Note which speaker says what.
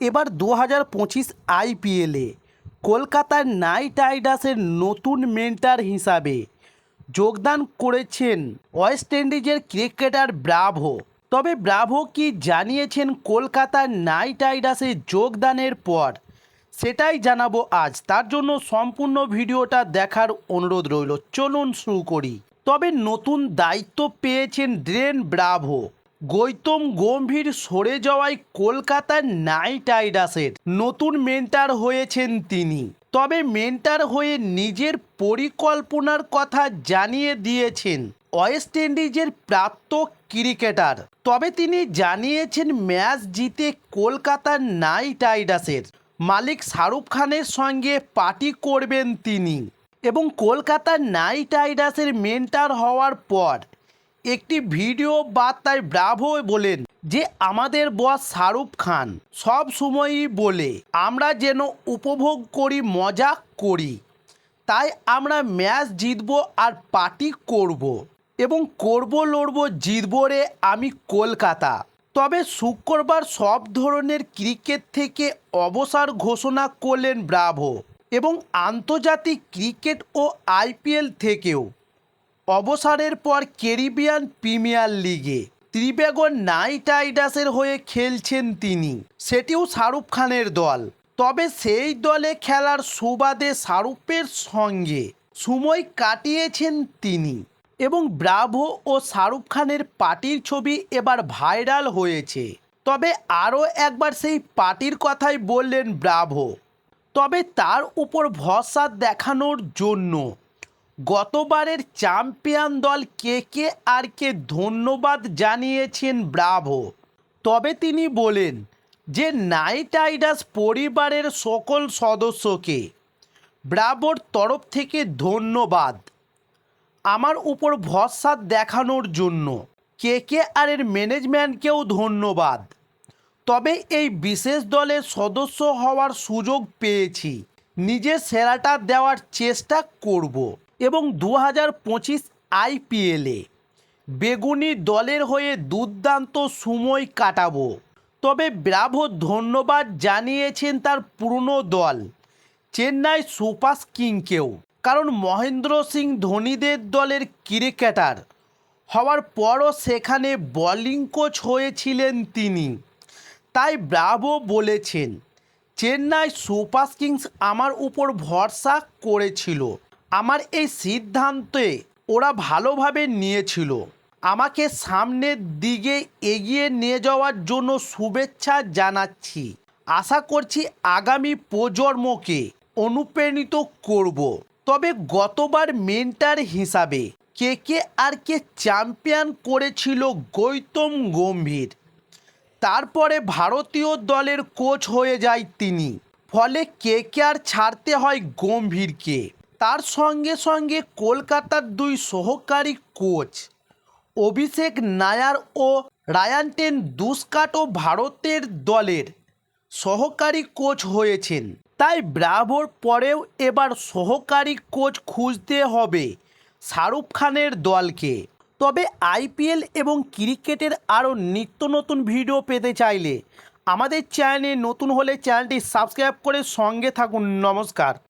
Speaker 1: এবার 2025 আইপিএলে কলকাতার নাইট রাইডার্সের নতুন মেন্টর হিসাবে যোগদান করেছেন ওয়েস্ট ইন্ডিজের ক্রিকেটার ব্রাভো। তবে ব্রাভো কি জানিয়েছেন কলকাতার নাইট রাইডার্সে যোগদানের পর, সেটাই জানাবো আজ। তার জন্য সম্পূর্ণ ভিডিওটা দেখার অনুরোধ রইল। চলুন শুরু করি। তবে নতুন দায়িত্ব পেয়েছেন ড্রেন ব্রাভো। গৌতম গম্ভীর সরে যাওয়ায় কলকাতার নাইট রাইডার্সের নতুন মেন্টর হয়েছেন তিনি। তবে মেন্টর হয়ে নিজের পরিকল্পনার কথা জানিয়ে দিয়েছেন ওয়েস্ট ইন্ডিজের প্রাক্তন ক্রিকেটার। তবে তিনি জানিয়েছেন ম্যাচ জিতে কলকাতার নাইট রাইডার্সের মালিক শাহরুখ খানের সঙ্গে পার্টি করবেন তিনি। এবং কলকাতার নাইট রাইডার্সের মেন্টর হওয়ার পর একটি ভিডিও বার্তায় ব্রাভো বলেন যে আমাদের বস শাহরুখ খান সব সময়ই বলে আমরা যেন উপভোগ করি, মজা করি, তাই আমরা ম্যাচ জিতবো আর পার্টি করব এবং লড়বো জিতবো রে আমি কলকাতা। তবে শুক্রবার সব ধরনের ক্রিকেট থেকে অবসর ঘোষণা করলেন ব্রাভো এবং আন্তর্জাতিক ক্রিকেট ও আইপিএল থেকেও অবসরের পর ক্যারিবিয়ান প্রিমিয়ার লিগে ত্রিবেগন নাইট রাইডার্সের হয়ে খেলছেন তিনি, সেটিও শাহরুখ খানের দল। তবে সেই দলে খেলার সুবাদে শাহরুখের সঙ্গে সময় কাটিয়েছেন তিনি এবং ব্রাভো ও শাহরুখ খানের পার্টির ছবি এবার ভাইরাল হয়েছে। তবে আরও একবার সেই পার্টির কথাই বললেন ব্রাভো। তবে তার উপর ভরসা দেখানোর জন্য গতবারের চ্যাম্পিয়ন দল কেকেআরকে ধন্যবাদ জানিয়েছেন ব্রাভো। তবে তিনি বলেন যে নাইট রাইডার্স পরিবারের সকল সদস্যকে ব্রাভোর তরফ থেকে ধন্যবাদ আমার উপর ভরসা দেখানোর জন্য। কেকেআরের ম্যানেজমেন্টকেও ধন্যবাদ। তবে এই বিশেষ দলের সদস্য হওয়ার সুযোগ পেয়েছি, নিজের সেরাটা দেওয়ার চেষ্টা করব এবং 2025 আইপিএলে বেগুনি দলের হয়ে দুর্দান্ত সময় কাটাবো। তবে ব্রাভো ধন্যবাদ জানিয়েছেন তার পুরনো দল চেন্নাই সুপার কিংসকেও, কারণ মহেন্দ্র সিং ধোনিদের দলের ক্রিকেটার হওয়ার পরও সেখানে বোলিং কোচ হয়েছিলেন তিনি। তাই ব্রাভো বলেছেন চেন্নাই সুপার কিংস আমার উপর ভরসা করেছিল, আমার এই সিদ্ধান্তে ওরা ভালোভাবে নিয়েছিল। আমাকে সামনের দিকে এগিয়ে নিয়ে যাওয়ার জন্য শুভেচ্ছা জানাচ্ছি। আশা করছি আগামী প্রজন্মকে অনুপ্রাণিত করব। তবে গতবার মেন্টর হিসাবে কেকেআরকে চ্যাম্পিয়ন করেছিল গৌতম গম্ভীর। তারপরে ভারতীয় দলের কোচ হয়ে যায় তিনি, ফলে কেকেআর ছাড়তে হয় গম্ভীরকে। তার সঙ্গে সঙ্গে কলকাতার দুই সহকারী কোচ অভিষেক নায়ার ও রায়ান দুস্কাটও ভারতের দলের সহকারী কোচ হয়েছেন। তাই ব্রাভোর পরেও এবার সহকারী কোচ খুঁজতে হবে শাহরুখ খানের দলকে। তবে আইপিএল এবং ক্রিকেটের আরও নিত্য নতুন ভিডিও পেতে চাইলে আমাদের চ্যানেলে নতুন হলে চ্যানেলটি সাবস্ক্রাইব করে সঙ্গে থাকুন। নমস্কার।